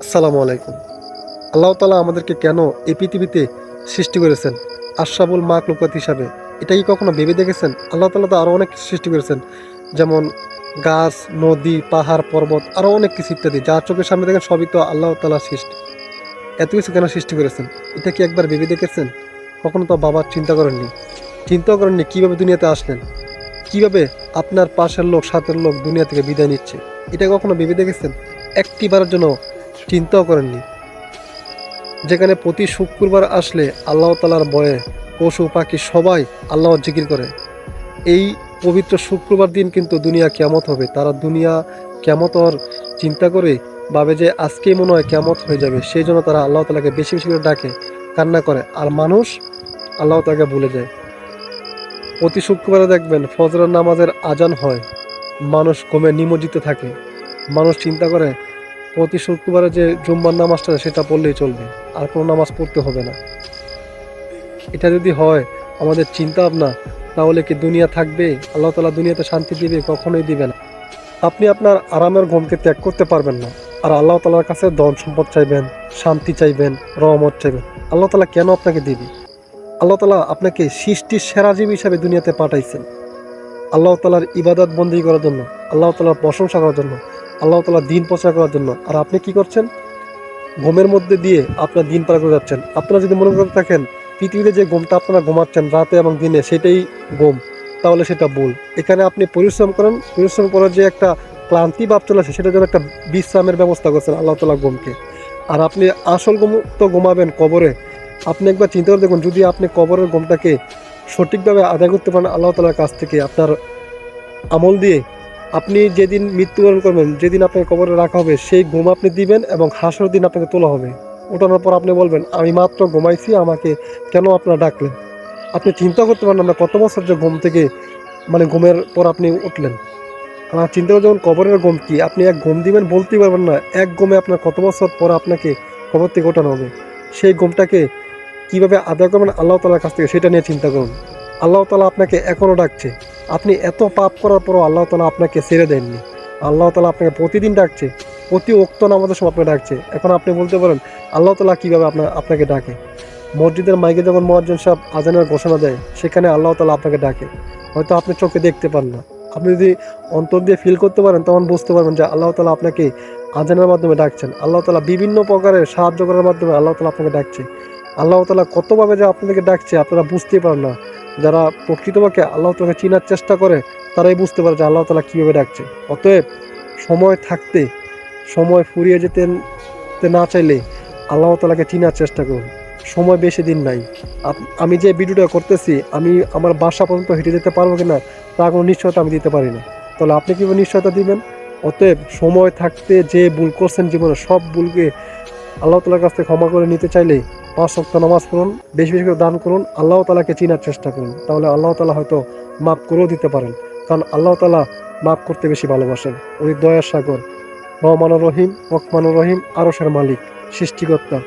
আসসালামু আলাইকুম। আল্লাহ তাআলা আমাদেরকে কেন এই পৃথিবীতে সৃষ্টি করেছেন আশরাফুল মাখলুকাত হিসাবে? এটা কি কখনো ভেবে দেখেছেন? আল্লাহ তাআলা তো আরও অনেক কিছু সৃষ্টি করেছেন, যেমন গাছ, নদী, পাহাড়, পর্বত, আরও অনেক কিছু ইত্যাদি। যা চোখের সামনে দেখেন সবই তো আল্লাহ তাআলার সৃষ্টি। এত কিছু কেন সৃষ্টি করেছেন? এটা কি একবার ভেবে দেখেছেন? কখনো তো বাবার চিন্তা করেননি। চিন্তাও করেননি কীভাবে দুনিয়াতে আসলেন, কীভাবে আপনার পাশের লোক, সাথের লোক দুনিয়া থেকে বিদায় নিচ্ছে। এটা কখনো ভেবে দেখেছেন? একটিবারের জন্য চিন্তাও করেননি। যেখানে প্রতি শুক্রবার আসলে আল্লাহ তাআলার ভয়ে পশু পাখি সবাই আল্লাহর জিকির করে। এই পবিত্র শুক্রবার দিন কিন্তু দুনিয়া কিয়ামত হবে। তারা দুনিয়া কিয়ামত হওয়ার চিন্তা করে ভাবে যে আজকেই মনে হয় কিয়ামত হয়ে যাবে। সেই জন্য তারা আল্লাহ তাআলাকে বেশি বেশি করে ডাকে, কান্না করে। আর মানুষ আল্লাহ তাআলাকে ভুলে যায়। প্রতি শুক্রবারে দেখবেন ফজরের নামাজের আজান হয়, মানুষ ঘুমে নিমজ্জিত থাকে। মানুষ চিন্তা করে প্রতি শুক্রবারে যে জুম্মার নামাজটা সেটা পড়লেই চলবে, আর কোনো নামাজ পড়তে হবে না। এটা যদি হয় আমাদের চিন্তা ভাবনা, তাহলে কি দুনিয়া থাকবে? আল্লাহ তাআলা দুনিয়াতে শান্তি দিবে? কখনোই দিবে না। আপনি আপনার আরামের ঘুমকে ত্যাগ করতে পারবেন না, আর আল্লাহ তাআলার কাছে ধন সম্পদ চাইবেন, শান্তি চাইবেন, রহমত চাইবেন। আল্লাহ তাআলা কেন আপনাকে দিবে? আল্লাহ তাআলা আপনাকে সৃষ্টির সেরা জীব হিসাবে দুনিয়াতে পাঠাইছেন আল্লাহ তাআলার ইবাদত বন্দেগী করার জন্য, আল্লাহ তাআলার প্রশংসা করার জন্য, আল্লাহ তাআলার দিন প্রচার করার জন্য। আর আপনি কি করছেন? ঘুমের মধ্যে দিয়ে আপনার দিন পার করে যাচ্ছেন। আপনারা যদি মনে করে থাকেন পৃথিবীতে যে ঘুমটা আপনারা ঘুমাচ্ছেন রাতে এবং দিনে সেটাই ঘুম, তাহলে সেটা ভুল। এখানে আপনি পরিশ্রম করেন, পরিশ্রম করার যে একটা ক্লান্তি ভাব চলে আসে সেটার জন্য একটা বিশ্রামের ব্যবস্থা করছেন আল্লাহ তাআলা ঘুমকে। আর আপনি আসল ঘুম তো ঘুমাবেন কবরে। আপনি একবার চিন্তা করে দেখুন, যদি আপনি কবরের ঘুমটাকে সঠিকভাবে আদায় করতে পারেন আল্লাহ তাআলার কাছ থেকে আপনার আমল দিয়ে, আপনি যেদিন মৃত্যুবরণ করবেন, যেদিন আপনাকে কবরে রাখা হবে, সেই ঘুম আপনি দিবেন এবং হাসরের দিন আপনাকে তোলা হবে। ওঠানোর পর আপনি বলবেন, আমি মাত্র ঘুমাইছি, আমাকে কেন আপনারা ডাকলেন? আপনি চিন্তা করতে পারেন না কত বছর যে ঘুম থেকে, মানে ঘুমের পর আপনি উঠলেন। আমার চিন্তা করে, যেমন কবরের ঘুম কি আপনি এক ঘুম দিবেন বলতেই পারবেন না। এক ঘুমে আপনার কত বছর পর আপনাকে কবর থেকে ওঠানো হবে। সেই ঘুমটাকে কীভাবে আদায় করবেন আল্লাহ তাআলার কাছ থেকে, সেটা নিয়ে চিন্তা করুন। আল্লাহ তাআলা আপনাকে এখনও ডাকছে। আপনি এত পাপ করার পরও আল্লাহ তাআলা আপনাকে ছেড়ে দেননি। আল্লাহ তাআলা আপনাকে প্রতিদিন ডাকছে, প্রতি ওক্ত নামাজের সময় আপনাকে ডাকছে। এখন আপনি বলতে পারেন আল্লাহ তাআলা কীভাবে আপনাকে ডাকে? মসজিদের মাইকে যখন মুয়াজ্জিন সাহেব আজানের ঘোষণা দেয়, সেখানে আল্লাহ তাআলা আপনাকে ডাকে। হয়তো আপনি চোখে দেখতে পান না, আপনি যদি অন্তর দিয়ে ফিল করতে পারেন তখন বুঝতে পারবেন যে আল্লাহ তাআলা আপনাকে আজানের মাধ্যমে ডাকছেন। আল্লাহ তাআলা বিভিন্ন প্রকারের সাহায্য করার মাধ্যমে আল্লাহ তাআলা আপনাকে ডাকছে। আল্লাহ তাআলা কতভাবে যে আপনাদেরকে ডাকছে আপনারা বুঝতেই পারেন না। যারা প্রকৃতপক্ষে আল্লাহ তাআলাকে চেনার চেষ্টা করে তারাই বুঝতে পারে যে আল্লাহ তাআলা কীভাবে ডাকছে। অতএব সময় থাকতে সময় ফুরিয়ে যেতে না চাইলে আল্লাহ তাআলাকে চেনার চেষ্টা করুন। সময় বেশি দিন নাই। আমি যে ভিডিওটা করতেছি, আমি আমার বাসা পর্যন্ত হেঁটে যেতে পারবো কিনা তা কোনো নিশ্চয়তা আমি দিতে পারি না। তাহলে আপনি কীভাবে নিশ্চয়তা দিবেন? অতএব সময় থাকতে যে ভুল করছেন জীবনে, সব ভুলকে আল্লাহ তাআলার কাছ থেকে ক্ষমা করে নিতে চাইলে 5 ওয়াক্ত নামাজ পড়ুন, বেশি বেশি করে দান করুন, আল্লাহ তাআলাকে চেনার চেষ্টা করুন। তাহলে আল্লাহ তাআলা হয়তো মাফ করেও দিতে পারেন। কারণ আল্লাহ তাআলা মাফ করতে বেশি ভালোবাসেন। উনি দয়ার সাগর, রহমানুর রহিম, রহমানুর রহিম, আরশের মালিক, সৃষ্টিকর্তা।